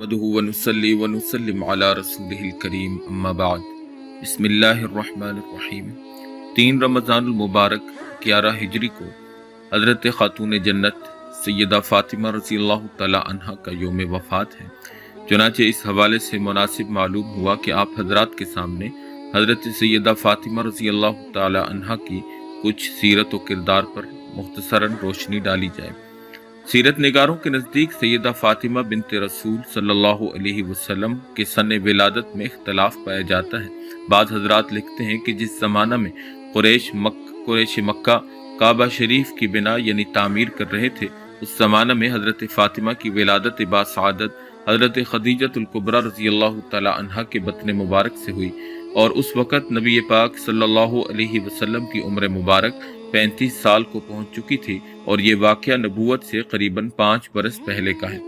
नहमदुहु व नुसल्ली व नुसल्लिम अला रसूलिहिल करीम अम्मा बाद। बिस्मिल्लाहिर्रहमानिर्रहीम। 3 रमज़ानुल मुबारक 11 हिजरी को हज़रत खातून जन्नत सैयदा फ़ातिमा रज़ियल्लाहु तआला अन्हा का यौम वफ़ात है। चुनांचे इस हवाले से मुनासिब मालूम हुआ कि आप हजरात के सामने हज़रत सैयदा फ़ातिमा रज़ियल्लाहु तआला अन्हा की कुछ सीरत व किरदार पर मुख्तसरन रोशनी डाली जाए। सीरत निगारों के नज़दीक सैयदा फ़ातिमा बिनते रसूल सल्लल्लाहु अलैहि वसल्लम के सने विलादत में इख्तलाफ पाया जाता है। बाज़ हज़रात लिखते हैं कि जिस ज़माना में कुरैश मक्का काबा शरीफ की बिना यानी तामीर कर रहे थे, उस ज़माना में हज़रत फ़ातिमा की विलादत बासआदत हज़रत खदीजतुल कुबरा रज़ियल्लाहु तआला अन्हा के बतन मुबारक से हुई और उस वक़्त नबी पाक सल्लल्लाहु अलैहि वसल्लम की उम्र मुबारक 35 साल को पहुंच चुकी थी और ये वाक़या नबूवत से करीबन 5 बरस पहले का है।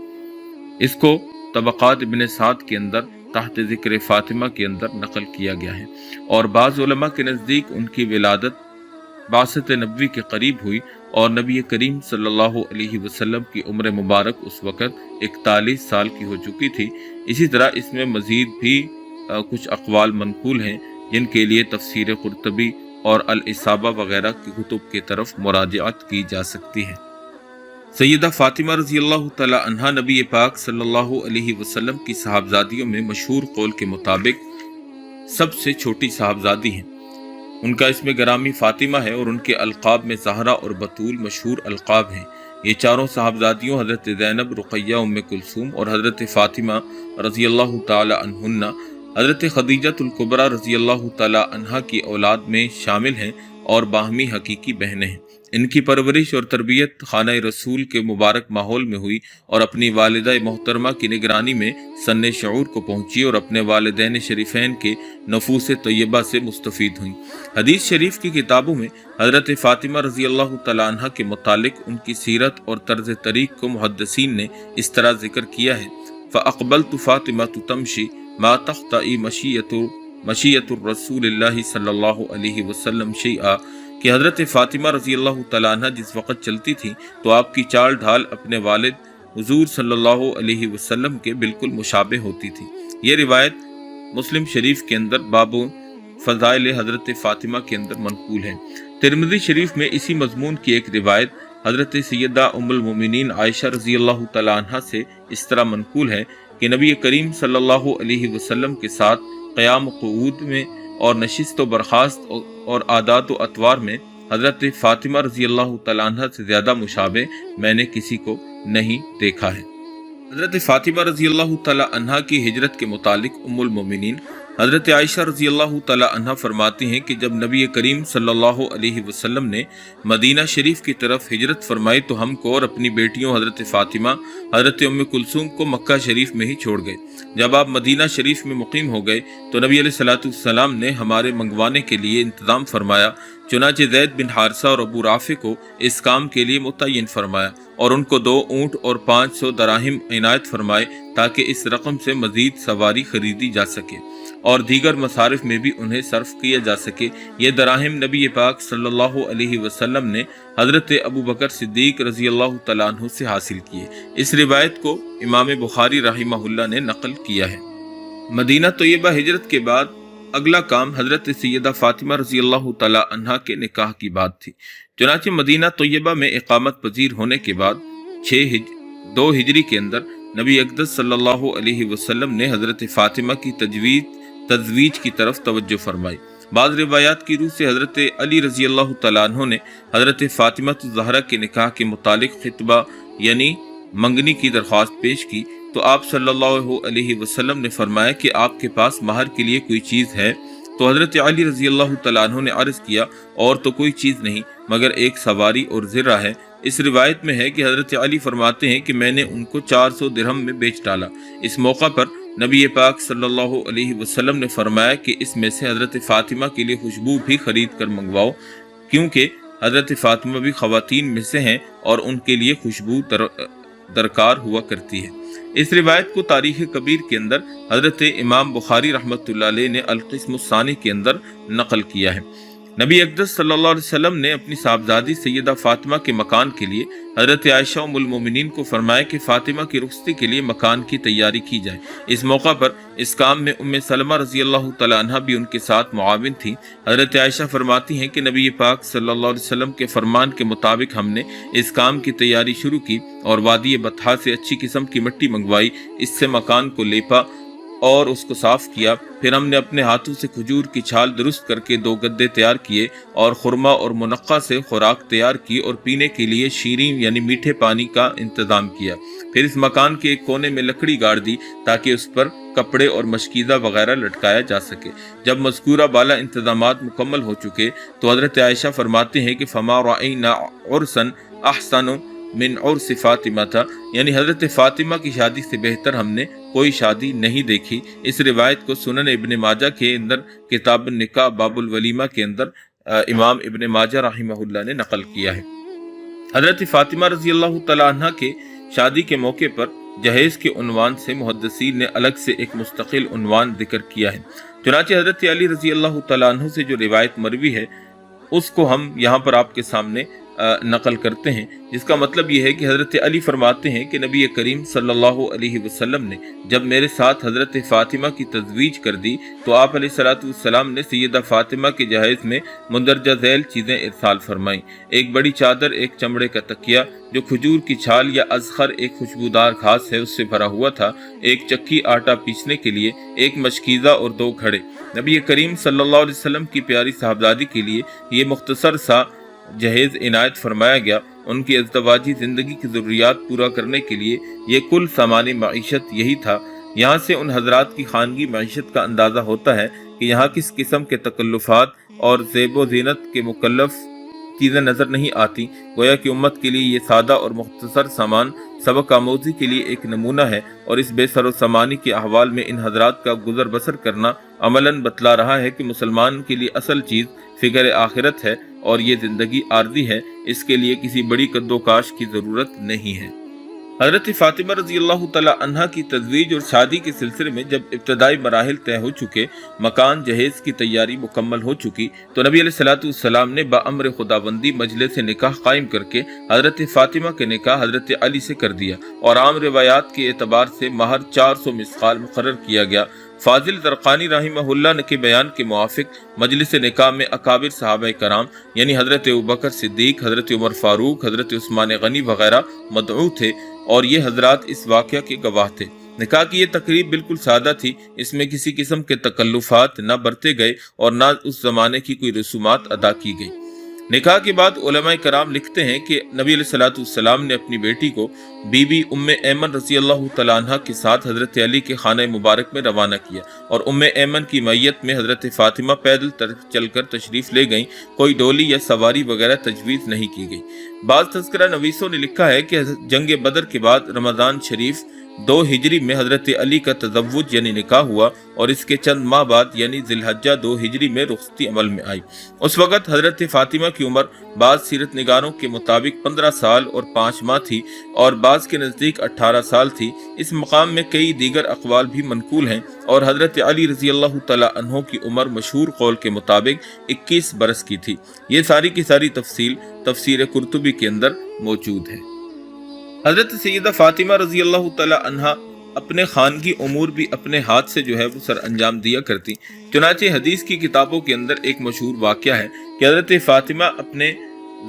इसको तबक़ात इब्न साद के अंदर तहत ज़िक्र फ़ातिमा के अंदर नकल किया गया है और बाज़ उलमा के नज़दीक उनकी विलादत बासत नबवी के करीब हुई और नबी करीम सल्लल्लाहु अलैहि वसल्लम की उम्र मुबारक उस वक़्त 41 साल की हो चुकी थी। इसी तरह इसमें मज़ीद भी कुछ अक़वाल मनक़ूल हैं जिनके लिए तफ़सीर क़ुरतबी और अल-इसाबा वगैरह की कुतुब की तरफ मुराजात की जा सकती है। सैयदा फ़ातिमा रज़ियल्लाहु तआला अन्हा नबी पाक सल्लल्लाहु अलैहि वसल्लम की साहबजादियों में मशहूर कौल के मुताबिक सबसे छोटी साहबजादी हैं। उनका इसमें गरामी फ़ातिमा है और उनके अलक़ाब में ज़हरा और बतूल मशहूर अलक़ाब हैं। ये चारों साहबजादियों हज़रत ज़ैनब, रुक़ैया, उम्मे कुलसूम और हज़रत फ़ातिमा रज़ियल्लाहु तआला अन्हुन्ना हज़रत खदीजतुल कुबरा रज़ियल्लाहु तआला अन्हा की औलाद में शामिल हैं और बाहमी हकीकी बहनें हैं। इनकी परवरिश और तरबियत खाना रसूल के मुबारक माहौल में हुई और अपनी वालिदा मोहतरमा की निगरानी में सन्ने शऊर को पहुंची और अपने वालिदैन शरीफैन के नफूस तय्यबा से मुस्तफ़ीद हुई। हदीस शरीफ की किताबों में हज़रत फ़ातिमा रज़ियल्लाहु तआला अन्हा के मुतालिक उनकी सीरत और तर्ज तरीक़ को मुहद्दिसीन ने इस तरह जिक्र किया है। फ़अक़बलतु फ़ातिमतु तमशी मा तख्ताई मशीयतुर रसूलिल्लाहि सल्लल्लाहु अलैहि वसल्लम शैआ कि हज़रत फ़ातिमा रज़ियल्लाहु तआला अन्हा जिस वक़्त चलती थी तो आपकी चाल ढाल अपने वालिद हुज़ूर सल्लल्लाहु अलैहि वसल्लम के बिल्कुल मुशाबे होती थी। ये रिवायत मुस्लिम शरीफ के अंदर बाबु फ़ज़ाइल हज़रत फ़ातिमा के अंदर मनक़ूल है। तिरमिज़ी शरीफ में इसी मज़मून की एक रिवायत हज़रत सैयदा उम्मुल मोमिनीन आयशा रज़ियल्लाहु तआला अन्हा से इस तरह मनक़ूल है कि नबी करीम सल्लल्लाहु अलैहि वसल्लम के साथ क़याम क़ुऊद में और नशिस्त व बर्खास्त और आदात व अतवार में हज़रत फ़ातिमा रज़ियल्लाहु तआला अन्हा से ज़्यादा मुशाबे मैंने किसी को नहीं देखा है। हज़रत फ़ातिमा रज़ियल्लाहु तआला अन्हा की हिजरत के मुतालिक उम्मुल मोमिनीन हज़रत आयशा रज़ियल्लाहु तआला अन्हा फरमाती हैं कि जब नबी करीम सल्लल्लाहु अलैहि वसल्लम ने मदीना शरीफ की तरफ हिजरत फरमाई तो हमको और अपनी बेटियों हज़रत फ़ातिमा, हज़रत उम्मे कुलसूम को मक्का शरीफ में ही छोड़ गए। जब आप मदीना शरीफ में मुकीम हो गए तो नबी अलैहिस्सलाम ने हमारे मंगवाने के लिए इंतज़ाम फरमाया। चुनांचे ज़ैद बिन हारिसा और अबू राफ़े को इस काम के लिए मुतय्यन फरमाया और उनको 2 ऊँट और 500 दराहिम इनायत फरमाए ताकि इस रकम से मज़ीद सवारी खरीदी जा सके और दीगर मसारिफ में भी उन्हें सर्फ किया जा सके। ये दराहिम नबी पाक सल्लल्लाहु अलैहि वसल्लम ने हज़रत अबू बकर सिद्दीक़ रज़ियल्लाहु तआला अन्हु से हासिल किए। इस रिवायत को इमाम बुखारी रहिमहुल्लाह ने नकल किया है। मदीना तय्यबा हिजरत के बाद अगला काम हज़रत सैयदा फ़ातिमा रज़ियल्लाहु तआला अन्हा के निकाह की बात थी। चुनांचे मदीना तय्यबा में इक़ामत पजीर होने के बाद 2 हिजरी के अंदर नबी अक़दस सल्लल्लाहु अलैहि वसल्लम ने हज़रत फ़ातिमा की तजवीज की तरफ तवज्जो फरमाई। बाज़ रिवायात की रूह से हज़रत अली रज़ियल्लाहु तआला अन्हु ने हज़रत फ़ातिमा ज़हरा के निकाह के मुतालिक खितबा यानी मंगनी की दरख्वास्त पेश की तो आप सल्लल्लाहु अलैहि वसल्लम ने फरमाया कि आपके पास महर के लिए कोई चीज़ है? तो हज़रत अली रज़ियल्लाहु तआला अन्हु ने अर्ज़ किया और तो कोई चीज़ नहीं मगर एक सवारी और ज़िर्रा है। इस रिवायत में है कि हज़रत अली फरमाते हैं कि मैंने उनको 400 दिरहम में बेच डाला। इस मौका पर नबी पाक सल्लल्लाहु अलैहि वसल्लम ने फरमाया कि इसमें से हज़रत फ़ातिमा के लिए खुशबू भी खरीद कर मंगवाओ क्योंकि हज़रत फ़ातिमा भी ख़वातीन में से हैं और उनके लिए खुशबू दरकार हुआ करती है। इस रिवायत को तारीख़ कबीर के अंदर हज़रत इमाम बुखारी रहमतुल्लाह अलैह ने अल-क़िस्म सानी के अंदर नकल किया है। नबी अक़दस सल्लल्लाहु अलैहि वसल्लम ने अपनी साहबजादी सैयदा फातिमा के मकान के लिए हज़रत आयशा उम्मुल मोमिनीन को फरमाया कि फातिमा की रुखसती के लिए मकान की तैयारी की जाए। इस मौका पर इस काम में उम्मे सलमा रज़ी अल्लाह तआला अन्हा भी उनके साथ मुआविन थी। हज़रत आयशा फरमाती हैं कि नबी पाक सल्लल्लाहु अलैहि वसल्लम के फरमान के मुताबिक हमने इस काम की तैयारी शुरू की और वादी बतहा से अच्छी किस्म की मिट्टी मंगवाई, इससे मकान को लेपा और उसको साफ किया। फिर हमने अपने हाथों से खजूर की छाल दुरुस्त करके 2 गद्दे तैयार किए और खुरमा और मुनक्का से खुराक तैयार की और पीने के लिए शीरीन यानी मीठे पानी का इंतजाम किया। फिर इस मकान के एक कोने में लकड़ी गाड़ दी ताकि उस पर कपड़े और मशकीज़ा वगैरह लटकाया जा सके। जब मज़कूरा बाला इंतजामात मुकम्मल हो चुके तो हज़रत आयशा फरमाते हैं कि फमा रअयना उरसन अहसन मिन उर्स फातिमा था, यानी हज़रत फातिमा की शादी से बेहतर हमने कोई शादी नहीं देखी। इस रिवायत को सुनन इब्न माजा के अंदर किताब निकाह बाबुल वलीमा के अंदर इमाम इब्न माजा रहमहुल्लाह ने नकल किया है। हज़रत फातिमा रज़ी अल्लाह तआला अन्हा के शादी के मौके पर जहेज़ के उन्वान से मुहद्दिसीन ने अलग से एक मुस्तकिल उन्वान जिक्र किया है। चुनांचे हज़रत अली रज़ी अल्लाह तआला अन्हु से जो रिवायत मरवी है उसको हम यहाँ पर आपके सामने नकल करते हैं, जिसका मतलब ये है कि हज़रत अली फरमाते हैं कि नबी करीम सल्लल्लाहु अलैहि वसल्लम ने जब मेरे साथ हज़रत फ़ातिमा की तज़वीज कर दी तो आप अलैहिस्सलातु वस्सलाम ने सैयदा फ़ातिमा के जहेज़ में मुंदरजा झैल चीज़ें इरसाल फरमाईं। एक बड़ी चादर, एक चमड़े का तकिया जो खजूर की छाल या अज़खर एक खुशबूदार घास है उससे भरा हुआ था, एक चक्की आटा पीसने के लिए, एक मशकीज़ा और 2 घड़े। नबी करीम सल्लल्लाहु अलैहि वसल्लम की प्यारी साहबजादी के लिए ये मुख्तसर सा जहेज़ इनायत फरमाया गया। उनकी अज़दवाजी ज़िंदगी की ज़रूरियात पूरा करने के लिए ये कुल सामानी मईशत यही था। यहाँ से उन हज़रात की खानगी मईशत का अंदाज़ा होता है कि यहाँ किस किस्म के तकल्लुफ़ात और ज़ेबो ज़ीनत के मुकल्लफ़ चीज़ें नज़र नहीं आती। गोया कि उम्मत के लिए ये सादा और मुख्तसर सामान सबक आमोज़ी के लिए एक नमूना है और इस बेसरो सामानी के अहवाल में इन हज़रात का गुज़र बसर करना अमलन बतला रहा है कि मुसलमान के लिए असल चीज़ फ़िक्र आखिरत है और ये ज़िंदगी आर्जी है, इसके लिए किसी बड़ी कद्दोकाश की ज़रूरत नहीं है। हज़रत फ़ातिमा रज़ी अल्लाह तआला अन्हा की तज़वीज और शादी के सिलसिले में जब इब्तदाई मराहिल तय हो चुके, मकान जहेज़ की तैयारी मुकम्मल हो चुकी तो नबी अलैहिस्सलातु वस्सलाम ने बाअम्र खुदाबंदी मजलिस निकाह कायम करके हज़रत फ़ातिमा के निकाह हज़रत अली से कर दिया और आम रिवायात के एतबार से महर 400 मिसकाल मुकर्रर किया गया। फाजिल ज़रक़ानी रहमहुल्लाह के बयान के मुआफ़िक मजलिस निकाह में अकाबिर सहाबा कराम यानी हज़रत अबू बकर सिद्दीक़, हज़रत उमर फ़ारूक, हज़रत उस्मान गनी वग़ैरह मदऊ थे और ये हज़रात इस वाक़या के गवाह थे। निकाह की ये तकरीब बिल्कुल सादा थी, इसमें किसी किस्म के तकल्लुफ़ात न बरते गए और न उस ज़माने की कोई रसूमात अदा की गई। निकाह के बाद उलमाए कराम लिखते हैं कि नबी अलैहिस्सलातु वस्सलाम ने अपनी बेटी को बीबी उम्मे ऐमन रज़ी अल्लाह तआला अन्हा के साथ हज़रत अली के खाने मुबारक में रवाना किया और उम्मे ऐमन की मैयत में हज़रत फ़ातिमा पैदल चलकर तशरीफ़ ले गईं। कोई डोली या सवारी वगैरह तजवीज़ नहीं की गई। बाज़ तज़किरा नवीसों ने लिखा है कि जंग बदर के बाद रमज़ान शरीफ 2 हिजरी में हज़रत अली का तज़व्वुज यानी निकाह हुआ और इसके चंद माह बाद यानी ज़िलहज्जा 2 हिजरी में रुखसती अमल में आई। उस वक़्त हज़रत फ़ातिमा की उम्र बाज़ सीरत निगारों के मुताबिक 15 साल और 5 माह थी और बाज़ के नज़दीक 18 साल थी। इस मकाम में कई दीगर अक़वाल भी मनकूल हैं और हज़रत अली रज़ी अल्लाह तआला अन्हु की उम्र मशहूर कौल के मुताबिक 21 बरस की थी। ये सारी की सारी तफसील तफसीर कुर्तुबी के अंदर मौजूद है। हज़रत सैयदा फ़ातिमा रज़ी अल्लाह तआला अन्हा अपने खानगी उमूर भी अपने हाथ से जो है वो सर अंजाम दिया करती। चुनांचे हदीस की किताबों के अंदर एक मशहूर वाक़या है कि हज़रत फ़ातिमा अपने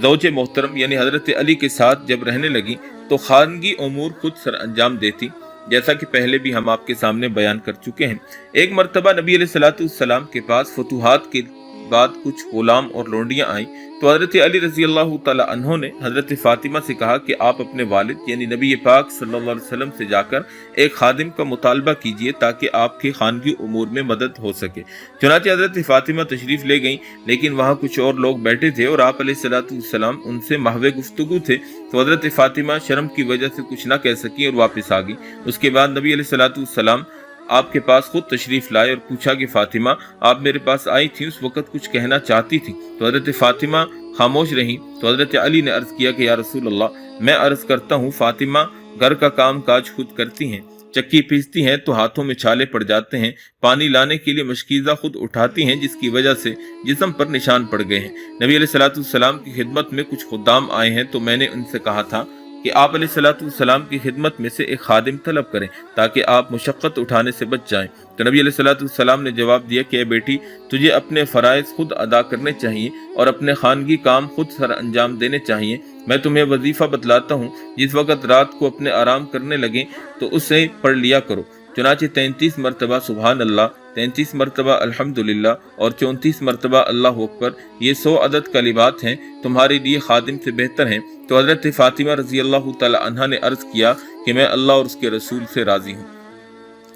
ज़ौज मोहतरम यानी हज़रत अली के साथ जब रहने लगी तो खानगी उमूर खुद सर अंजाम देती, जैसा कि पहले भी हम आपके सामने बयान कर चुके हैं। एक मरतबा नबी अलैहिस्सलातु वस्सलाम के पास फतूहात के बाद कुछ गुलाम और लोंडियां आई तो हज़रत अली रज़ी अल्लाह तआला अन्हु ने हज़रत फ़ातिमा से कहा कि आप अपने वालिद यानी नबी पाक सल्लल्लाहु अलैहि वसल्लम से जाकर एक खादिम का मुतालबा कीजिए ताकि आपके खानगी उमूर में मदद हो सके। चुनांचे हज़रत फ़ातिमा तशरीफ़ ले गईं, लेकिन वहाँ कुछ और लोग बैठे थे और आप अलैहिस्सलातु वस्सलाम उनसे महवे गुफ्तगू थे तो हज़रत फ़ातिमा शर्म की वजह से कुछ ना कह सकी और वापस आ गई। उसके बाद नबी अलैहिस्सलातु वस्सलाम आपके पास खुद तशरीफ लाए और पूछा कि फ़ातिमा आप मेरे पास आई थी, उस वक़्त कुछ कहना चाहती थी। तो हज़रत फ़ातिमा खामोश रहीं तो हज़रत अली ने अर्ज़ किया कि या रसूल अल्लाह, मैं अर्ज़ करता हूँ फ़ातिमा घर का काम काज खुद करती हैं, चक्की पीसती हैं तो हाथों में छाले पड़ जाते हैं, पानी लाने के लिए मशकीज़ा खुद उठाती हैं जिसकी वजह से जिस्म पर निशान पड़ गए हैं। नबी अलैहिस्सलाम की खिदमत में कुछ खुद्दाम आए हैं तो मैंने उनसे कहा था कि आप अलैहिस्सलाम की खिदमत में से एक खादिम तलब करें ताकि आप मुशक्क़त उठाने से बच जाएं। तो नबी अलैहिस्सलाम ने जवाब दिया कि बेटी, तुझे अपने फ़राइज़ खुद अदा करने चाहिए और अपने खानगी काम खुद सर अंजाम देने चाहिए। मैं तुम्हें वजीफ़ा बतलाता हूँ, जिस वक़्त रात को अपने आराम करने लगें तो उसे पढ़ लिया करो। चुनाचे 33 मरतबा सुबहान अल्लाह, 33 मरतबा अल्हम्दुलिल्लाह और 34 मरतबा अल्लाह अकबर, ये 100 अदद कलिमात हैं, तुम्हारे लिए खादिम से बेहतर हैं। तो हज़रत फ़ातिमा रज़ी अल्लाह तआला अन्हा ने अर्ज़ किया कि मैं अल्लाह और उसके रसूल से राज़ी हूँ।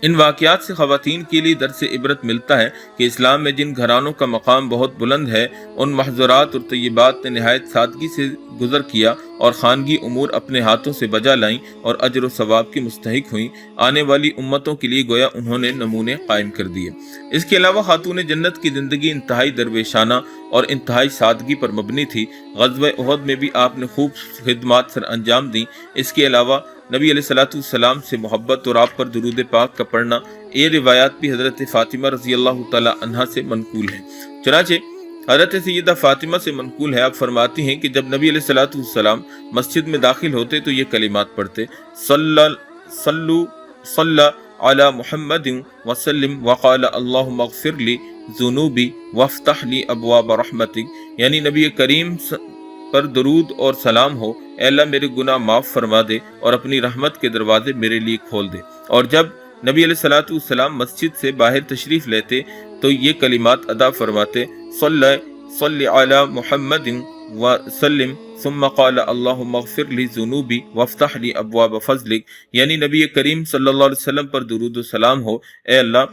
इन वाक़यात से ख़वातीन के लिए दर्स इबरत मिलता है कि इस्लाम में जिन घरानों का मकाम बहुत बुलंद है, उन महज़ूरात और तय्यबात ने नहायत सादगी से गुज़र किया और खानगी उमूर अपने हाथों से बजा लाईं और अजर व सवाब की मुस्तहिक हुईं। आने वाली उम्मतों के लिए गोया उन्होंने नमूने कायम कर दिए। इसके अलावा खातून जन्नत की ज़िंदगी इंतहाई दरवेशाना और इंतहाई सादगी पर मबनी थी। ग़ज़वा उहद में भी आपने खूब खिदमात सर अंजाम दी। इसके अलावा नबी अलैहिस्सलाम से मोहब्बत और आप पर दुरूद पाक का पढ़ना, ये रिवायात भी हज़रत फ़ातिमा रज़ी अल्लाह तआला अन्हा से मनकूल है। चुनाचे हज़रत सैयदा फ़ातिमा से मनकूल है, आप फरमाती हैं कि जब नबी अलैहिस्सलाम मस्जिद में दाखिल होते तो ये कलिमात पढ़ते, सल्ला अला मुहम्मदिन वसल्लिम वक़ाल अल्लाहुम्मा अग़फ़िर ली ज़ुनूबी वफ़्तह ली अबवाब रहमतिक, यानी नबी करीम पर दरूद और सलाम हो, ऐ अल्लाह मेरे गुनाह माफ़ फरमा दे और अपनी रहमत के दरवाजे मेरे लिए खोल दे। और जब नबी अलैहिस्सलाम मस्जिद से बाहर तशरीफ़ लेते तो ये कलिमात अदा फरमाते, सल्ली अला मुहम्मदिन वसल्लिम सुम्मा क़ाल अल्लाहुम्मा अग़फ़िर ली ज़ुनूबी वफ़्तह ली अबवाब फ़ज़लिक, यानी नबी करीम सल्लल्लाहु अलैहि वसल्लम पर दुरूद व सलाम हो, ऐ अल्लाह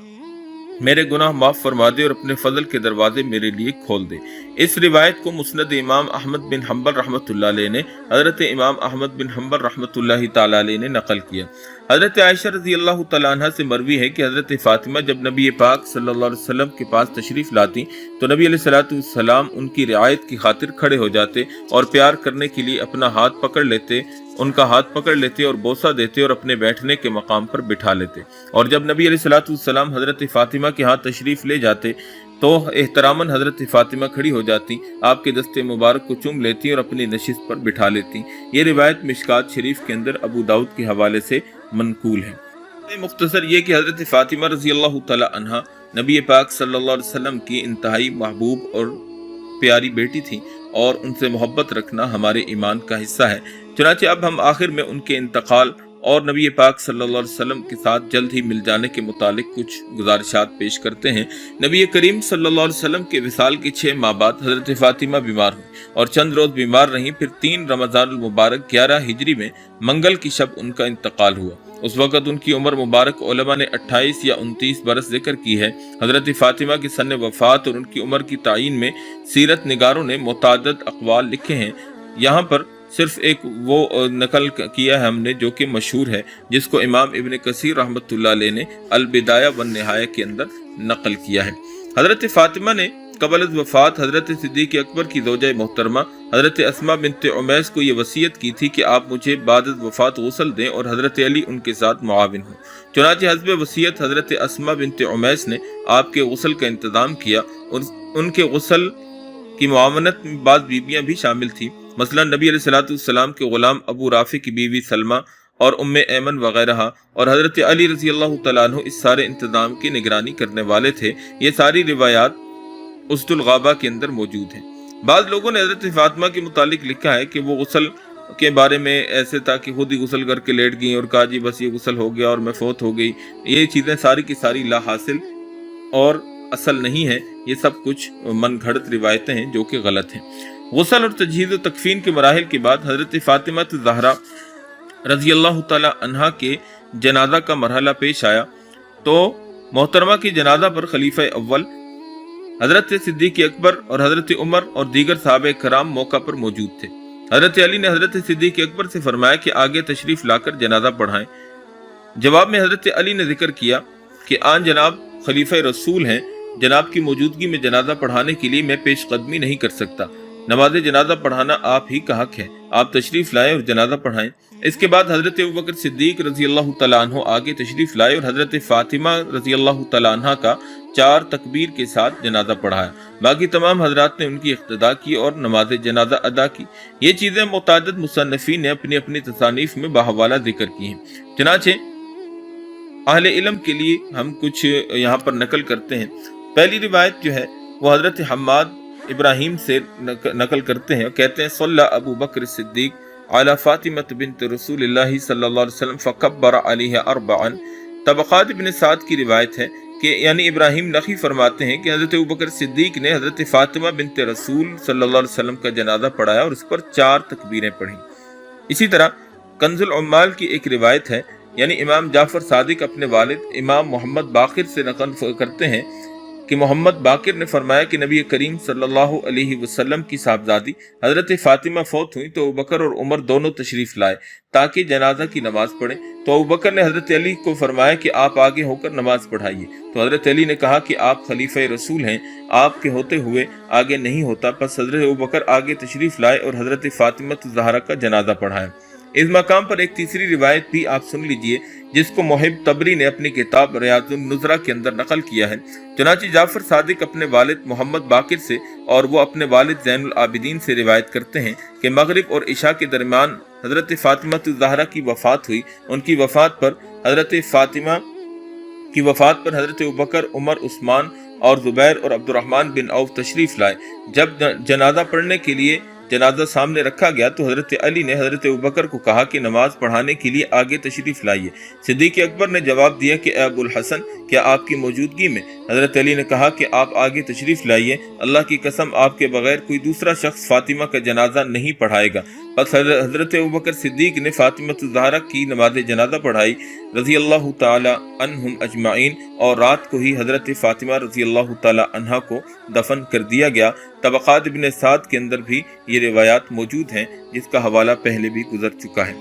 मेरे गुनाह माफ़ फरमा दे और अपने फजल के दरवाजे मेरे लिए खोल दे। इस रिवायत को मुस्नद इमाम अहमद बिन हम्बल रहमतुल्लाह अलैह ने हज़रत इमाम अहमद बिन हम्बल रहमतुल्लाह तआला अलैह ने नकल किया। हज़रत आयशा रज़ी अल्लाह तआला अन्हा से मरवी है कि हज़रत फ़ातिमा जब नबी पाक सल्लल्लाहु अलैहि वसल्लम के पास तशरीफ़ लाती तो नबी अलैहिस्सलाम उनकी रियायत की खातिर खड़े हो जाते और प्यार करने के लिए अपना हाथ पकड़ लेते, उनका हाथ पकड़ लेते और बोसा देते और अपने बैठने के मकाम पर बिठा लेते। और जब नबी अलैहिस्सलाम हज़रत फ़ातिमा के हाथ तशरीफ़ ले जाते तो एहतरामन हज़रत फ़ातिमा खड़ी हो जाती, आपके दस्ते मुबारक को चूम लेती और अपनी नशिस्त पर बिठा लेती। ये रिवायत मिशकात शरीफ के अंदर अबू दाऊद के हवाले से मनकूल है। मुख्तसर ये कि हज़रत फ़ातिमा रज़ी अल्लाह तआला अन्हा नबी पाक सल्लल्लाहु अलैहि वसल्लम की इंतहाई महबूब और प्यारी बेटी थी और उनसे मोहब्बत रखना हमारे ईमान का हिस्सा है। चुनांचे अब हम आखिर में उनके इंतकाल और नबी पाक सल्लल्लाहु अलैहि वसल्लम के साथ जल्द ही मिल जाने के मुतालिक कुछ गुजारिशात पेश करते हैं। नबी करीम सल्लल्लाहु अलैहि वसल्लम के विसाल के 6 माह बाद हज़रत फ़ातिमा बीमार हुई और चंद रोज़ बीमार रहीं। फिर 3 रमज़ानुल मुबारक 11 हिजरी में मंगल की शब उनका इंतकाल हुआ। उस वक़्त उनकी उम्र मुबारक उलमा ने 28 या 29 बरस जिक्र की है। हज़रत फ़ातिमा की सन वफ़ात और उनकी उम्र की तायीन में सीरत निगारों ने मुताद्दद अक़वाल लिखे हैं। यहाँ पर सिर्फ एक वो नकल किया है हमने जो कि मशहूर है, जिसको इमाम इब्न कसीर रहमतुल्लाह अलैह ने अल बिदाया वन निहाया के अंदर नकल किया है। हज़रत फ़ातिमा ने क़ब्ल वफ़ात हज़रत सिद्दीक़ अकबर की ज़ौजा मोहतरमा हज़रत अस्मा बिन्त उमैस को ये वसीयत की थी कि आप मुझे बाद वफ़ात गुस्ल दें और हज़रत अली उनके साथ मुआविन हो। चुनांचे हस्ब वसीयत हज़रत अस्मा बिन्त उमैस ने आपके गुस्ल का इंतज़ाम किया और उनके गुस्ल की मुआवनत में बाद बीबियाँ भी शामिल थी। मसलन नबी अलैहिस्सलाम के ग़ुलाम अबू राफ़ी की बीवी सलमा और उम्मे ऐमन वगैरह और हज़रत अली रज़ी अल्लाह तआला अन्हु इस सारे इंतज़ाम की निगरानी करने वाले थे। ये सारी रिवायात उसदुल गाबा के अंदर मौजूद हैं। बाद लोगों ने हज़रत फ़ातिमा के मुतालिक लिखा है कि वो गुस्ल के बारे में ऐसे था कि खुद ही गुस्ल करके लेट गई और कहा जी बस ये गुस्ल हो गया और मैं फौत हो गई। ये चीज़ें सारी की सारी ला हासिल और असल नहीं है, ये सब कुछ मन घड़त रिवायतें हैं जो कि गलत हैं। गुस्ल और तजहीज़ व तकफ़ीन के मराहिल के बाद हज़रत फ़ातिमा ज़हरा रज़ी अल्लाह तआला अन्हा के जनाजा का मरहला पेश आया तो मोहतरमा की जनाजा पर खलीफा अव्वल हज़रत सिद्दीक़ अकबर और हज़रत उमर और दीगर सहाबे कराम मौका पर मौजूद थे। हज़रत अली ने हज़रत सिद्दीक़ अकबर से फरमाया कि आगे तशरीफ़ लाकर जनाजा पढ़ाएं। जवाब में हज़रत अली ने जिक्र किया कि आन जनाब खलीफा रसूल हैं, जनाब की मौजूदगी में जनाजा पढ़ाने के लिए मैं पेश कदमी नहीं कर सकता। नमाज जनाजा पढ़ाना आप ही का हक है, आप तशरीफ लाएं और जनाजा पढ़ाएं। इसके बाद हजरत अबू बकर सिद्दीक रजी अल्लाह तआला अन्हु आगे तशरीफ लाए और हजरत फातिमा रजी अल्लाह तआला अन्हा का 4 तकबीर के साथ जनाजा पढ़ाया। बाकी तमाम हजरात ने उनकी इक्तदा की और नमाज जनाजा अदा की। ये चीज़ें मुतादिद मुसन्निफीन ने अपनी अपनी तसानीफ में बाहवाला जिक्र की हैं। चनाचे अहले इल्म के लिए हम कुछ यहाँ पर नकल करते हैं। पहली रिवायत जो है वो हजरत हम्माद इब्राहिम से नकल करते हैं, कहते हैं सल्ला अबू बकर सिद्दीक अला फातिमत बिन्त रसूलिल्लाह सल्लल्लाहु अलैहि वसल्लम फकब्बर अलैहा अर्बअन। तबक़ात इब्न साद की रिवायत है कि यानी इब्राहिम नखी फरमाते हैं कि हजरत अबू बकर सिद्दीक ने हजरत फातिमा बिन्त रसूल सल्लल्लाहु अलैहि वसल्लम का जनाजा पढ़ाया और उस पर 4 तकबीरें पढ़ी। इसी तरह कंजुल उम्माल की एक रिवायत है, यानी इमाम जाफर सादिक अपने वालिद इमाम मोहम्मद बाकिर से नकल करते हैं कि मोहम्मद बाकिर ने फरमाया कि नबी करीम सल्लल्लाहु अलैहि वसल्लम की साहबजादी हजरत फातिमा फौत हुई तो अबू बकर और उमर दोनों तशरीफ लाए ताकि जनाजा की नमाज पढ़ें। तो अबू बकर ने हजरत अली को फरमाया कि आप आगे होकर नमाज पढ़ाइए। तो हजरत अली ने कहा कि आप खलीफा रसूल हैं, आपके होते हुए आगे नहीं होता। बस हजरत अबू बकर आगे तशरीफ लाए और हजरत फातिमा ज़हरा का जनाजा पढ़ाया। इस मकाम पर एक तीसरी रिवायत भी आप सुन लीजिए जिसको मोहिब तबरी ने अपनी किताब रियाजुन नुज़रा के अंदर नकल किया है। चुनांचे जाफर सादिक अपने वालिद मोहम्मद बाकिर से और वो अपने वालिद ज़ैनुल आबिदीन से रिवायत करते हैं कि मगरिब और इशा के दरमियान हजरत फातिमा ज़हरा की वफ़ात हुई। उनकी वफ़ात पर हजरत फातिमा की वफ़ात पर हजरत अबू बकर, उमर, उस्मान और ज़ुबैर और अब्दुर्रहमान बिन औफ तशरीफ़ लाए। जब जनाजा पढ़ने के लिए जनाजा सामने रखा गया तो हजरत अली ने हजरत अबू बकर को कहा कि नमाज पढ़ाने के लिए आगे तशरीफ लाइए। सिद्दीक़ अकबर ने जवाब दिया कि अबुल हसन, क्या आपकी मौजूदगी में? हजरत अली ने कहा कि आप आगे तशरीफ लाइए, अल्लाह की कसम आपके बगैर कोई दूसरा शख्स फातिमा का जनाजा नहीं पढ़ाएगा। बस हजरत अबू बकर सिद्दीक ने फातिमा ज़हरा की नमाज जनाजा पढ़ाई रज़ी अल्लाह ताला अन्हुम अजमाइन, और रात को ही हजरत फातिमा रज़ी अल्लाह ताला अन्हा को दफन कर दिया गया। तबक़ात इब्न साद के अंदर भी ये रिवायात मौजूद हैं जिसका हवाला पहले भी गुजर चुका है।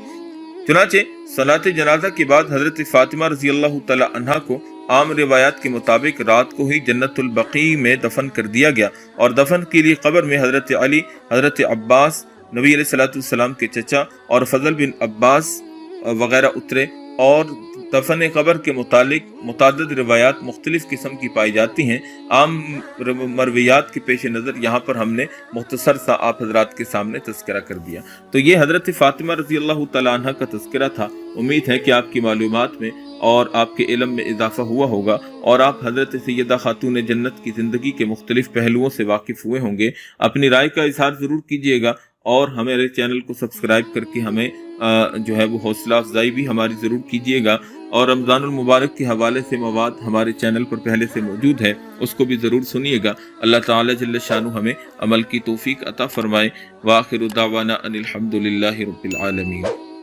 चुनांचे सलात जनाजा के बाद हजरत फातिमा रज़ी अल्लाह ताला अन्हा को आम रिवायात के मुताबिक रात को ही जन्नतुल बकी में दफन कर दिया गया और दफन के लिए कब्र में हजरत अली, हजरत अब्बास, नबी अलैहिस्सलाम के चचा और फजल बिन अब्बास वगैरह उतरे। और दफन कब्र के मुतालिक मुतादिद रिवायात मुख्तलिफ किस्म की पाई जाती हैं। आम मरवियात के पेश नज़र यहाँ पर हमने मुख्तसर सा आप हजरात के सामने तज़किरा कर दिया। तो ये हज़रत फ़ातिमा रज़ी अल्लाह तआला अन्हा का तज़किरा था। उम्मीद है कि आपकी मालूमात में और आपके इल्म में इजाफा हुआ होगा और आप हज़रत सैयदा खातून जन्नत की ज़िंदगी के मुख्तलिफ पहलुओं से वाकिफ़ हुए होंगे। अपनी राय का इज़हार ज़रूर कीजिएगा और हमारे चैनल को सब्सक्राइब करके हमें जो है वो हौसला अफजाई भी हमारी ज़रूर कीजिएगा। और रमज़ानुल मुबारक के हवाले से मवाद हमारे चैनल पर पहले से मौजूद है, उसको भी ज़रूर सुनिएगा। अल्लाह ताला जल्ल शानु हमें अमल की तौफीक अता फरमाए। व आखिरु दावाना अनिल हम्दुलिल्लाहि रब्बिल आलमीन।